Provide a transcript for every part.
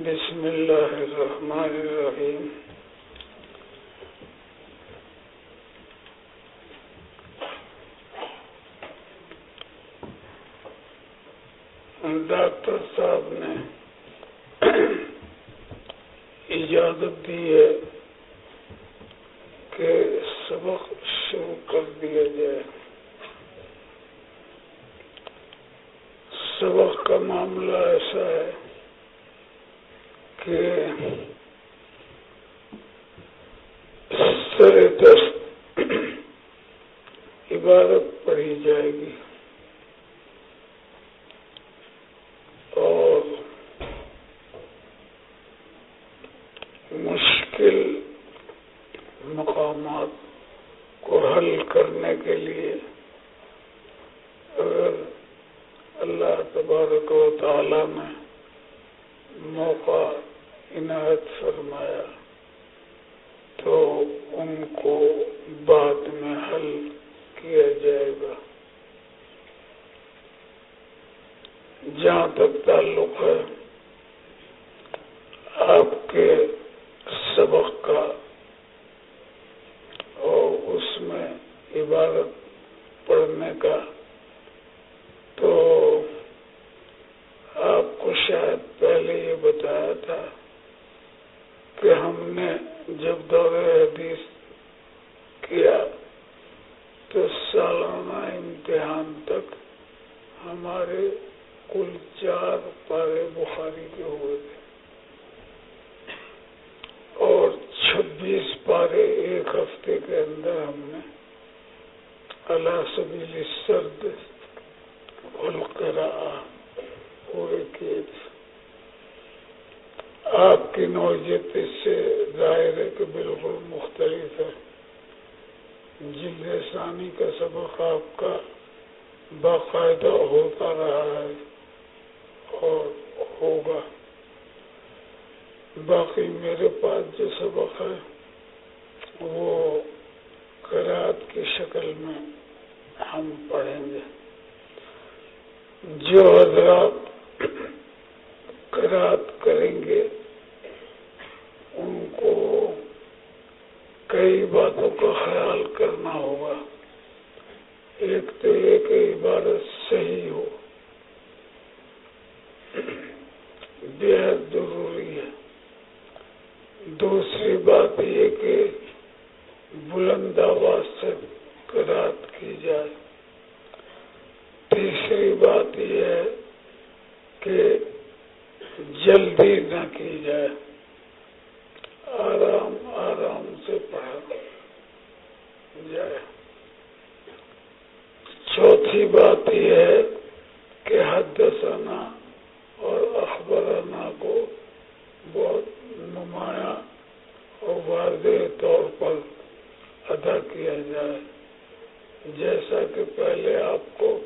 بسم اللہ الرحمن الرحیم۔ ڈاکٹر صاحب نے اجازت دی ہے کہ سبق شروع کر دیا جائے۔ سبق کا معاملہ ایسا ہے کہ سر دست عبارت پڑھی جائے گی اور مشکل مقامات کو حل کرنے کے لیے اگر اللہ تبارک و تعالی نے موقع عنایت فرمایا تو ان کو بعد میں حل کیا جائے گا۔ جہاں تک تعلق ہے آپ کے سبق کا اور اس میں عبارت پڑھنے کا، تو آپ کو شاید پہلے یہ بتایا تھا کہ ہم نے جب دور حدیث کیا تو سالانہ امتحان تک ہمارے کل 4 پارے بخاری کے ہوئے تھے اور 26 پارے ایک ہفتے کے اندر ہم نے علی سبیل السرد والقراءہ پورے کیے تھے۔ آپ کی نوعیت اس سے ظاہر ہے کہ بالکل مختلف ہے۔ جلد ثانی کا سبق آپ کا باقاعدہ ہوتا رہا ہے اور ہوگا۔ باقی میرے پاس جو سبق ہے وہ قرأت کی شکل میں ہم پڑھیں گے۔ جو حضرات قرأت کریں گے ان کو کئی باتوں کا خیال کرنا ہوگا۔ ایک تو یہ کہ عبارت صحیح ہو، بے حد ضروری ہے۔ دوسری بات یہ کہ بلند آواز سے قرأت کی جائے۔ تیسری بات یہ ہے کہ جلدی نہ کی جائے، آرام آرام سے پڑھا جائے۔ چوتھی بات یہ ہے کہ حدثنا اور اخبرنا کو بہت نمایاں اور واضح طور پر ادا کیا جائے، جیسا کہ پہلے آپ کو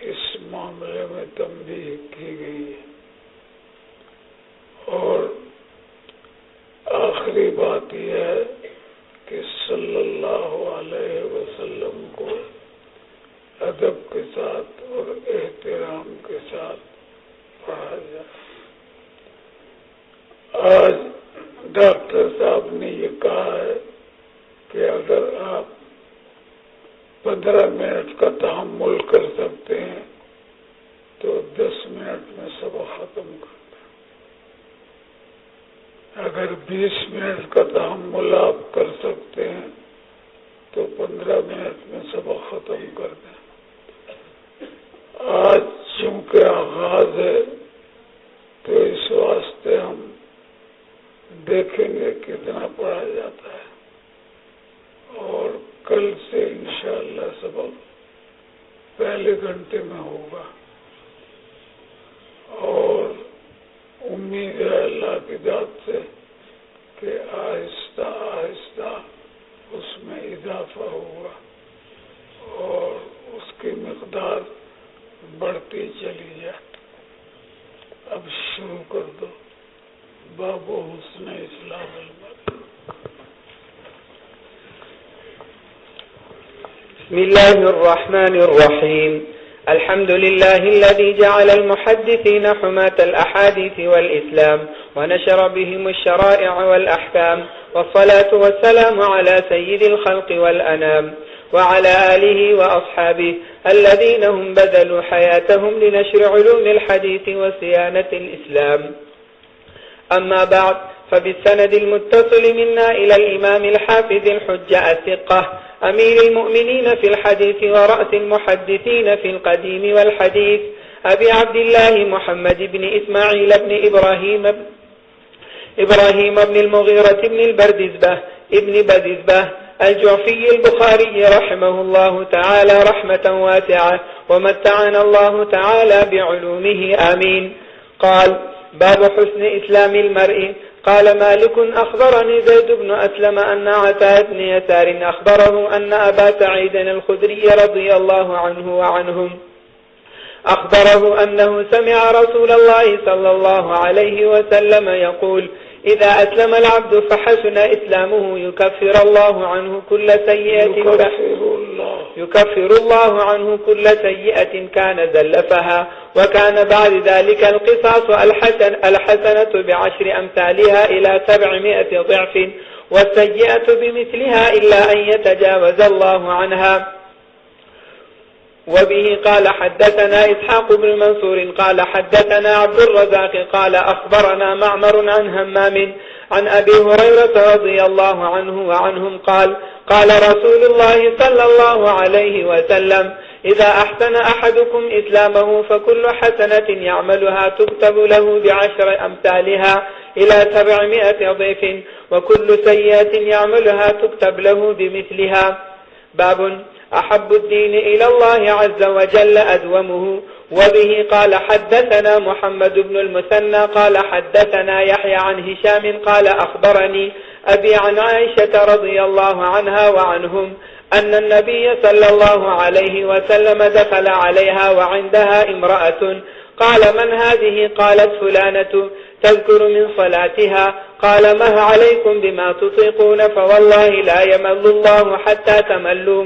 اس معاملے میں تنبیہ کی گئی ہے۔ اور آخری بات یہ ہے کہ صلی اللہ علیہ وسلم کو ادب کے ساتھ اور احترام کے ساتھ پڑھا جائے۔ آج ڈاکٹر صاحب نے یہ کہا ہے کہ اگر آپ 15 منٹ کا تحمل کر سکتے ہیں تو 10 منٹ میں سبق ختم کر دیں۔ اگر 20 منٹ کا تحمل آپ کر سکتے ہیں تو 15 منٹ میں سبق ختم کر دیں۔ آج چونکہ آغاز ہے تو اس واسطے ہم دیکھیں گے کتنا پڑھا جاتا ہے اور کل سے انشاءاللہ سبق پہلے گھنٹے میں ہوگا، اور امید ہے اللہ کی ذات سے کہ آہستہ آہستہ اس میں اضافہ ہوگا اور اس کی مقدار بڑھتی چلی جائے۔ اب شروع کر دو۔ باب حسن اسلام المرء۔ بسم الله الرحمن الرحيم۔ الحمد لله الذي جعل المحدثين حماة الأحاديث والإسلام ونشر بهم الشرائع والأحكام، والصلاة والسلام على سيد الخلق والأنام وعلى آله وأصحابه الذين هم بذلوا حياتهم لنشر علوم الحديث وصيانة الإسلام. أما بعد، فبالسند المتصل منا إلى الإمام الحافظ الحجة الثقة أمير المؤمنين في الحديث ورأس المحدثين في القديم والحديث أبي عبد الله محمد بن إسماعيل بن إبراهيم بن المغيرة بن البردزبة ابن بززبة الجعفي البخاري رحمه الله تعالى رحمة واسعة، ومتعنا الله تعالى بعلومه آمين. قال: باب حسن إسلام المرء. قال مالك: أخبرني زيد بن أسلم أن عتاة بن يسار أخبره أن أبا سعيد الخدري رضي الله عنه وعنهم أخبره أنه سمع رسول الله صلى الله عليه وسلم يقول: إذا أسلم العبد فحسن إسلامه يكفر الله عنه كل سيئة كان زلفها، وكان بعد ذلك القصاص الحسنة ب10 أمثالها إلى 700 ضعف، والسيئة بمثلها إلا أن يتجاوز الله عنها. وبه قال حدثنا إسحاق بن منصور قال حدثنا عبد الرزاق قال أخبرنا معمر عن همام عن أبي هريرة رضي الله عنه وعنهم قال: قال رسول الله صلى الله عليه وسلم: إذا أحسن أحدكم إسلامه فكل حسنة يعملها تكتب له ب10 أمثالها إلى 700 ضعف، وكل سيئة يعملها تكتب له بمثلها. باب أحب الدين إلى الله عز وجل أدومه. وبه قال حدثنا محمد بن المثنى قال حدثنا يحيى عن هشام قال أخبرني أبي عن عائشة رضي الله عنها وعنهم أن النبي صلى الله عليه وسلم دخل عليها وعندها امرأة، قال: من هذه؟ قالت: فلانة تذكر من صلاتها. قال: مه عليكم بما تطيقون، فوالله لا يمل الله حتى تملوا.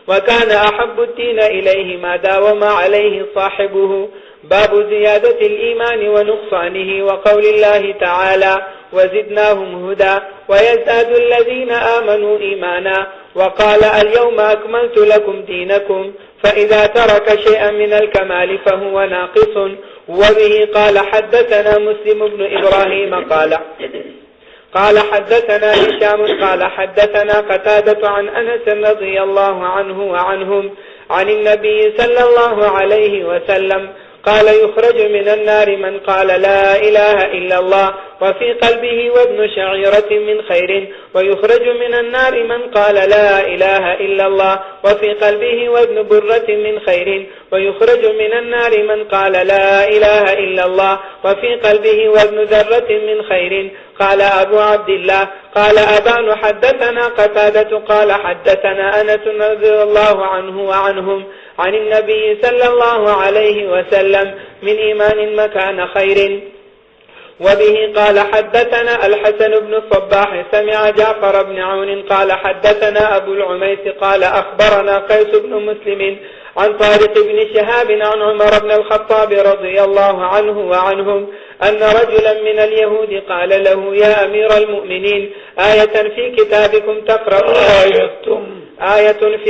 وكان أحب الدين إليه ما داوم عليه صاحبه. باب زيادة الإيمان ونقصانه، وقول الله تعالى: وزدناهم هدى ويزداد الذين آمنوا إيمانا. وقال: اليوم أكملت لكم دينكم، فإذا ترك شيئا من الكمال فهو ناقص. وبه قال حدثنا مسلم بن إبراهيم قال حدثنا هشام قال حدثنا قتادة عن أنس رضي الله عنه وعنهم عن النبي صلى الله عليه وسلم قال: يخرج من النار من قال لا إله إلا الله وفي قلبه وابن شعيرة من خير، ويخرج من النار من قال لا إله إلا الله وفي قلبه وابن برة من خير، ويخرج من النار من قال لا إله إلا الله وفي قلبه وابن ذرة من خير. قال أبو عبد الله: قال أبان حدثنا قتادة قال حدثنا أنس رضي الله عنه وعنهم عن النبي صلى الله عليه وسلم من إيمان مكان خير. وبه قال حدثنا الحسن بن الصباح سمع جعفر بن عون قال حدثنا أبو العميس قال أخبرنا قيس بن مسلم عن طارق بن شهاب عن عمر بن الخطاب رضي الله عنه وعنهم أن رجلا من اليهود قال له: يا أمير المؤمنين، آية في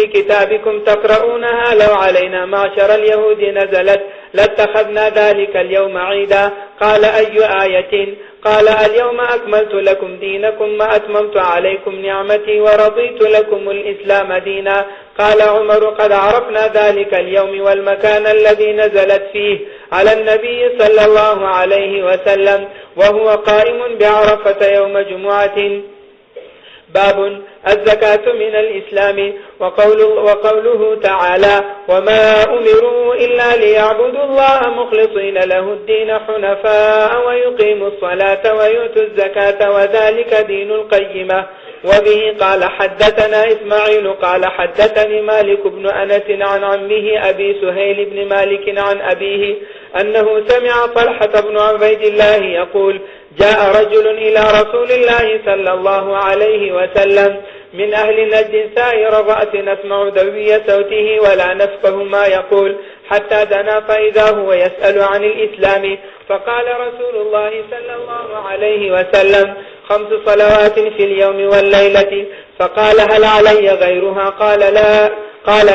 كتابكم تقرؤونها لو علينا معشر اليهود نزلت لاتخذنا ذلك اليوم عيدا. قال: أي آية؟ قال: اليوم أكملت لكم دينكم وأتممت عليكم نعمتي ورضيت لكم الإسلام دينا. قال عمر: قد عرفنا ذلك اليوم والمكان الذي نزلت فيه على النبي صلى الله عليه وسلم وهو قائم بعرفة يوم جمعة. باب الزكاة من الإسلام. وقوله تعالى: وما أمروا إلا ليعبدوا الله مخلصين له الدين حنفاء ويقيموا الصلاة ويؤتوا الزكاة وذلك دين القيمة. وبه قال حدثنا إسماعيل قال حدثني مالك بن أنس عن عمه أبي سهيل بن مالك عن أبيه أنه سمع طلحة بن عبيد الله يقول: جاء رجل إلى رسول الله صلى الله عليه وسلم من أهل نجد سائر الرأس نسمع دوي صوته ولا نفقه ما يقول حتى دنا فإذا هو يسأل عن الإسلام. فقال رسول الله صلى الله عليه وسلم 5 صلوات في اليوم والليلة. فقال هل علي غيرها؟ قال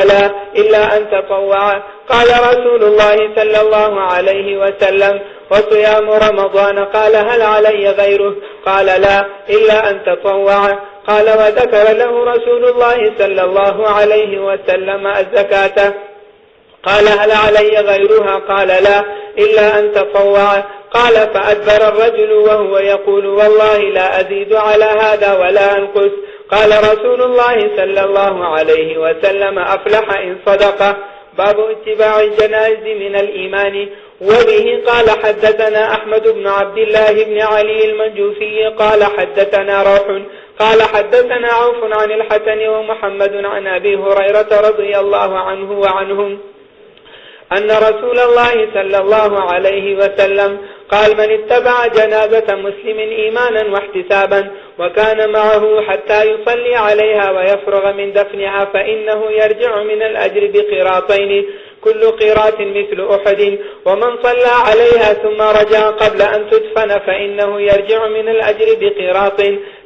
لا إلا أن تطوع. قال رسول الله صلى الله عليه وسلم وصيام رمضان. قال هل علي غيره؟ قال لا إلا أن تطوع. قال وذكر له رسول الله صلى الله عليه وسلم الزكاة. قال هل علي غيرها؟ قال لا إلا أن تطوع. قال فأدبر الرجل وهو يقول والله لا أزيد على هذا ولا أنقص. قال رسول الله صلى الله عليه وسلم أفلح إن صدق. باب اتباع الجنائز من الإيمان. وبه قال حدثنا أحمد بن عبد الله بن علي المنجوفي قال حدثنا روح قال حدثنا عوف عن الحسن ومحمد عن أبي هريرة رضي الله عنه وعنهم أن رسول الله صلى الله عليه وسلم قال من اتبع جنازة مسلم إيمانا واحتسابا وكان معه حتى يصلي عليها ويفرغ من دفنها فإنه يرجع من الأجر بقيراطين كل قيراط مثل أحد. ومن صلى عليها ثم رجع قبل أن تدفن فإنه يرجع من الأجر بقيراط.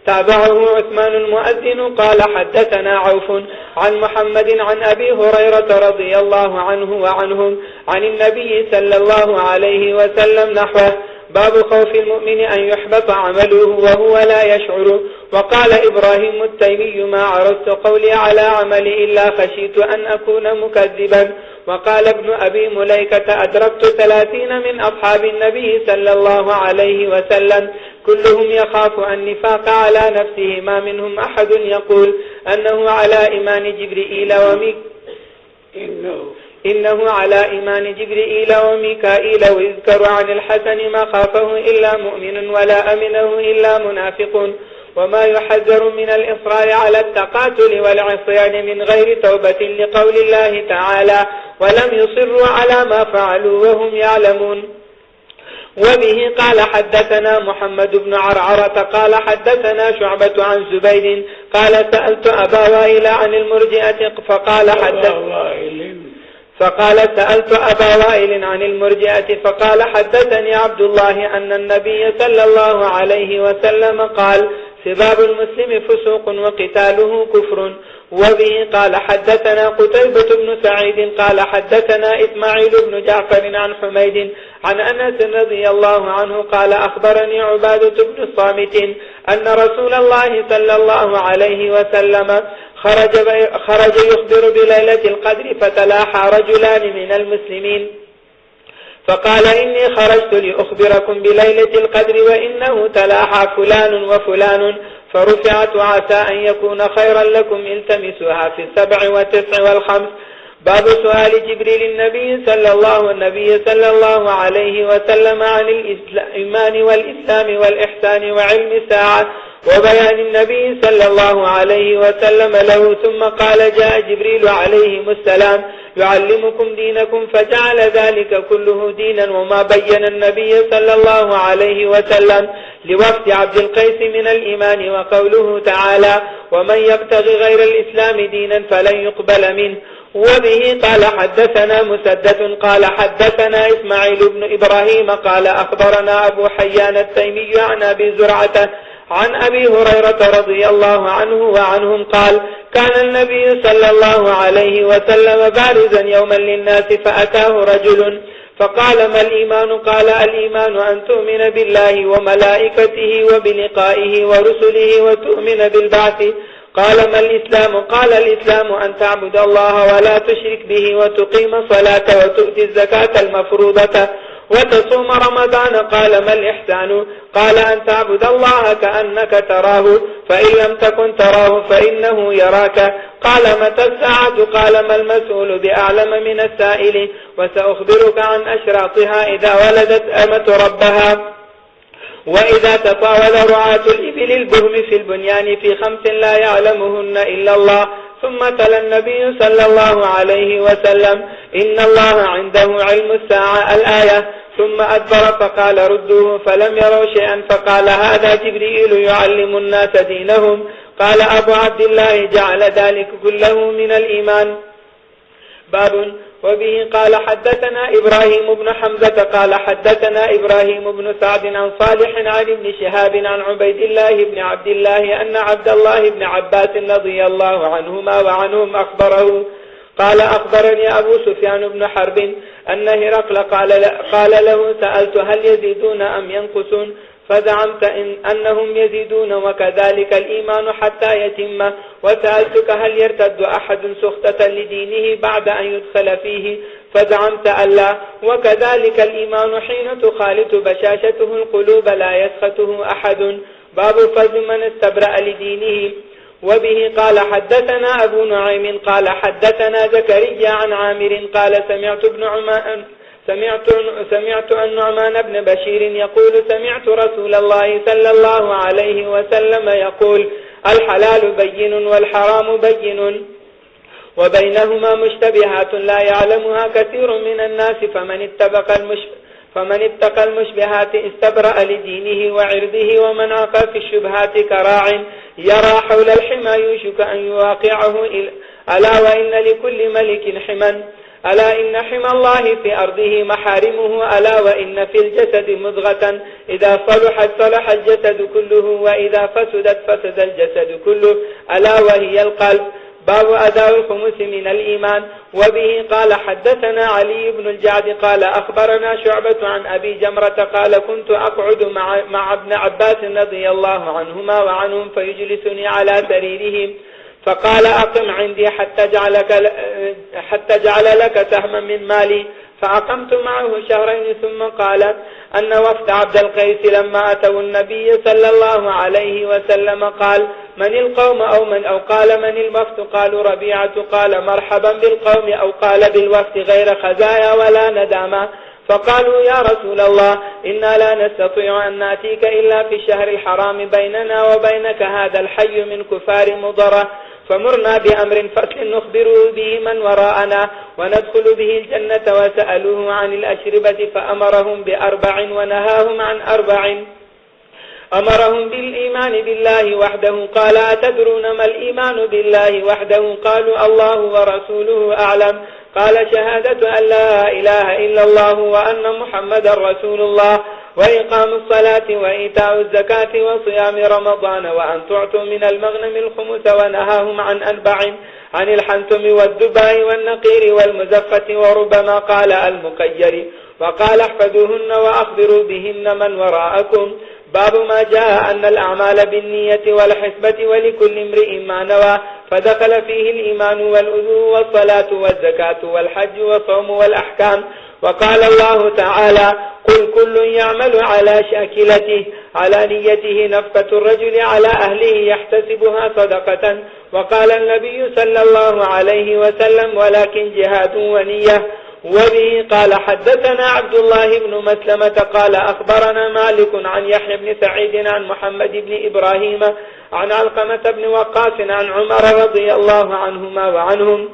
تابعه عثمان المؤذن قال حدثنا عوف عن محمد عن أبي هريرة رضي الله عنه وعنهم عن النبي صلى الله عليه وسلم نحوه. باب خوف المؤمن أن يحبط عمله وهو لا يشعر. وقال إبراهيم التيمي ما عرضت قولي على عملي إلا خشيت أن أكون مكذبا. وقال ابن أبي مليكة أدركت 30 من أصحاب النبي صلى الله عليه وسلم كلهم يخاف النفاق على نفسه ما منهم أحد يقول أنه على إيمان جبريل إنه على إيمان جبريل وميكائيل. ويذكر عن الحسن ما خافه إلا مؤمن ولا أمنه إلا منافق. وما يحذر من الإصرار على التقاتل والعصيان من غير توبة لقول الله تعالى ولم يصروا على ما فعلوا وهم يعلمون. وبه قال حدثنا محمد بن عرعرة قال حدثنا شعبة عن زبيد قال سألت أبا وائل عن المرجئة سألت أبا وائل عن المرجئة فقال حدثني عبد الله أن النبي صلى الله عليه وسلم قال سباب المسلم فسوق وقتاله كفر. وبه قال حدثنا قتيبة بن سعيد قال حدثنا إسماعيل بن جعفر عن حميد عن أنس رضي الله عنه قال أخبرني عبادة بن الصامت أن رسول الله صلى الله عليه وسلم خرج يخبر بليلة القدر فتلاحى رجلان من المسلمين فقال إني خرجت لأخبركم بليلة القدر وإنه تلاحى فلان وفلان فرفعت عسى أن يكون خيرا لكم التمسوها في 7 و9 و5. باب سؤال جبريل النبي صلى الله عليه وسلم عن الإيمان والإسلام والإحسان وعلم الساعة وبيان النبي صلى الله عليه وسلم له. ثم قال جاء جبريل عليه السلام يعلمكم دينكم فجعل ذلك كله دينا. وما بين النبي صلى الله عليه وسلم لوفد عبد القيس من الإيمان وقوله تعالى ومن يبتغي غير الإسلام دينا فلن يقبل منه. وبه قال حدثنا مسدد قال حدثنا إسماعيل بن إبراهيم قال أخبرنا أبو حيان التيمي عن أبي زرعة عن أبي هريرة رضي الله عنه وعنهم قال كان النبي صلى الله عليه وسلم بارزا يوما للناس فأتاه رجل فقال ما الإيمان؟ قال الإيمان أن تؤمن بالله وملائكته وبلقائه ورسله وتؤمن بالبعث. قال ما الإسلام؟ قال الإسلام أن تعبد الله ولا تشرك به وتقيم الصلاة وتؤتي الزكاة المفروضة وتصوم رمضان. قال ما الإحسان؟ قال أن تعبد الله كأنك تراه فإن لم تكن تراه فإنه يراك. قال متى الساعة؟ قال ما المسؤول بأعلم من السائل. وسأخبرك عن أشراطها إذا ولدت أمة ربها وإذا تطاول رعاة الإبل البهم في البنيان في 5 لا يعلمهن إلا الله. ثم تلا النبي صلى الله عليه وسلم إن الله عنده علم الساعة الآية. ثم أدبر فقال ردوه فلم يروا شيئا فقال هذا جبريل يعلم الناس دينهم. قال أبو عبد الله جعل ذلك كله من الإيمان. باب. وبه قال حدثنا إبراهيم بن حمزة قال حدثنا إبراهيم بن سعد عن صالح عن ابن شهاب عن عبيد الله بن عبد الله أن عبد الله بن عباس رضي الله عنهما وعنهم أخبره قال أخبرني أبو سفيان بن حرب أن هرقل قال له سألت هل يزيدون أم ينقصون فزعمت أنهم يزيدون وكذلك الإيمان حتى يتم، وسألتك هل يرتد أحد سخطة لدينه بعد أن يدخل فيه فزعمت ألا، وكذلك الإيمان حين تخالط بشاشته القلوب لا يسخطه أحد. باب فضل من استبرأ لدينه. وبه قال حدثنا أبو نعيم قال حدثنا زكريا عن عامر قال سمعت النعمان بن بشير يقول سمعت رسول الله صلى الله عليه وسلم يقول الحلال بين والحرام بين وبينهما مشتبهات لا يعلمها كثير من الناس فمن اتقى المشبهات استبرأ لدينه وعرضه، ومن عقى في الشبهات كراع يرى حول الحمى يوشك أن يواقعه. ألا وإن لكل ملك حما، ألا إن حمى الله في أرضه محارمه، ألا وإن في الجسد مضغة إذا صلحت صلح الجسد كله وإذا فسدت فسد الجسد كله، ألا وهي القلب. باب أداء الخمس من الإيمان. وبه قال حدثنا علي بن الجعد قال أخبرنا شعبة عن أبي جمرة قال كنت أقعد مع ابن عباس رضي الله عنهما وعنهم فيجلسني على سريره فقال أقم عندي حتى جعل لك سهما من مالي، فأقمت معه شهرين. ثم قال أن وفد عبد القيس لما أتوا النبي صلى الله عليه وسلم قال من القوم أو قال من الوفد؟ قالوا ربيعة. قال مرحبا بالقوم أو قال بالوفد غير خزايا ولا ندامة. فقالوا يا رسول الله إنا لا نستطيع أن نأتيك إلا في الشهر الحرام بيننا وبينك هذا الحي من كفار مضرة، فمرنا بأمر فصل نخبره به من وراءنا وندخل به الجنة. وسألوه عن الأشربة فأمرهم ب4 ونهاهم عن 4. أمرهم بالإيمان بالله وحده. قال أتدرون ما الإيمان بالله وحده؟ قالوا الله ورسوله أعلم. قال شهادة أن لا إله إلا الله وأن محمد رسول الله وإقام الصلاة وإيتاء الزكاة وصيام رمضان وأن تعطوا من المغنم الخمس. ونهاهم عن 4 عن الحنتم والدباء والنقير والمزفة وربما قال المقير. وقال احفظوهن وأخبروا بهن من وراءكم. باب ما جاء أن الأعمال بالنية والحسبة ولكل امرئ ما نوى، فدخل فيه الإيمان والأذو والصلاة والزكاة والحج والصوم والأحكام. وقال الله تعالى قل كل يعمل على شاكلته على نيته نفقة الرجل على أهله يحتسبها صدقة. وقال النبي صلى الله عليه وسلم ولكن جهاد ونية. وبه قال حدثنا عبد الله بن مسلمة قال أخبرنا مالك عن يحيى بن سعيد عن محمد بن إبراهيم عن علقمة بن وقاص عن عمر رضي الله عنهما وعنهم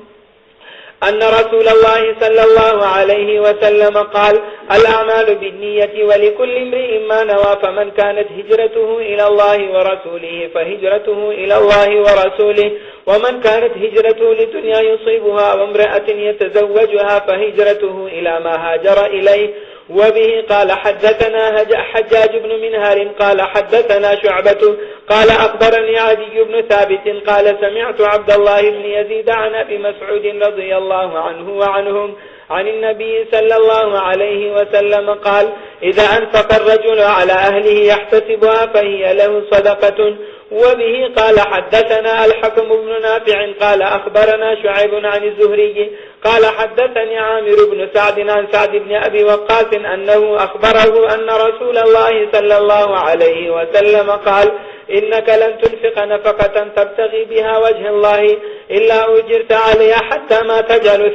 أن رسول الله صلى الله عليه وسلم قال الأعمال بالنية ولكل امرئ ما نوى، فمن كانت هجرته إلى الله ورسوله فهجرته إلى الله ورسوله، ومن كانت هجرته لدنيا يصيبها وامرأة يتزوجها فهجرته إلى ما هاجر إليه. وبه قال حدثنا حجاج بن منهار قال حدثنا شعبة قال أخبرني عدي بن ثابت قال سمعت عبد الله بن يزيد عن أبي مسعود رضي الله عنه وعنهم عن النبي صلى الله عليه وسلم قال إذا أنفق الرجل على أهله يحتسبها فهي له صدقة. وبه قال حدثنا الحكم بن نافع قال أخبرنا شعيب عن الزهري قال حدثني عامر بن سعد عن سعد بن أبي وقاص أنه أخبره أن رسول الله صلى الله عليه وسلم قال إنك لن تنفق نفقة تبتغي بها وجه الله إلا أجرت عليها حتى ما تجعل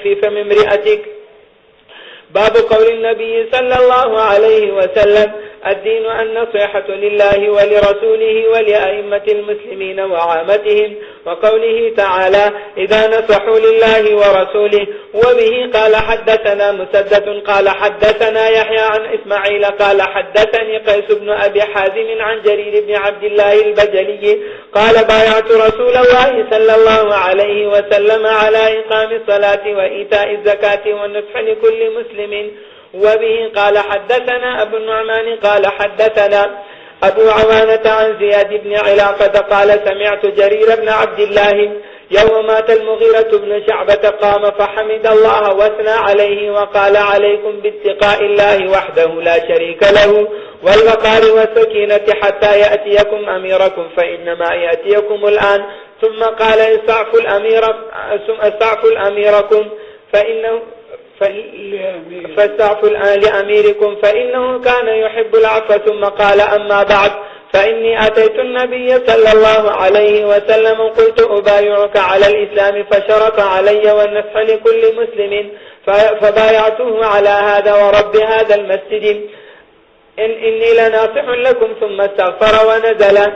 في فم امرئتك. باب قول النبي صلى الله عليه وسلم الدين النصيحة لله ولرسوله ولأئمة المسلمين وعامتهم. وقوله تعالى إذا نصحوا لله ورسوله. وبه قال حدثنا مسدد قال حدثنا يحيى عن إسماعيل قال حدثني قيس بن أبي حازم عن جرير بن عبد الله البجلي قال بايعت رسول الله صلى الله عليه وسلم على إقام الصلاة وإيتاء الزكاة والنصح لكل مسلم. وبه قال حدثنا أبو النعمان قال حدثنا أبو عوانة عن زياد بن علاقة قال سمعت جرير بن عبد الله يوم مات المغيرة بن شعبة قام فحمد الله واثنى عليه وقال عليكم باتقاء الله وحده لا شريك له والوقار والسكينة حتى يأتيكم أميركم فإنما يأتيكم الآن. ثم قال استعفوا الأميركم فاستعفوا الآن لأميركم فإنه كان يحب العفو. ثم قال أما بعد فإني أتيت النبي صلى الله عليه وسلم قلت أبايعك على الإسلام فشرط علي والنصح لكل مسلم فبايعته على هذا ورب هذا المسجد إني لناصح لكم. ثم استغفر ونزل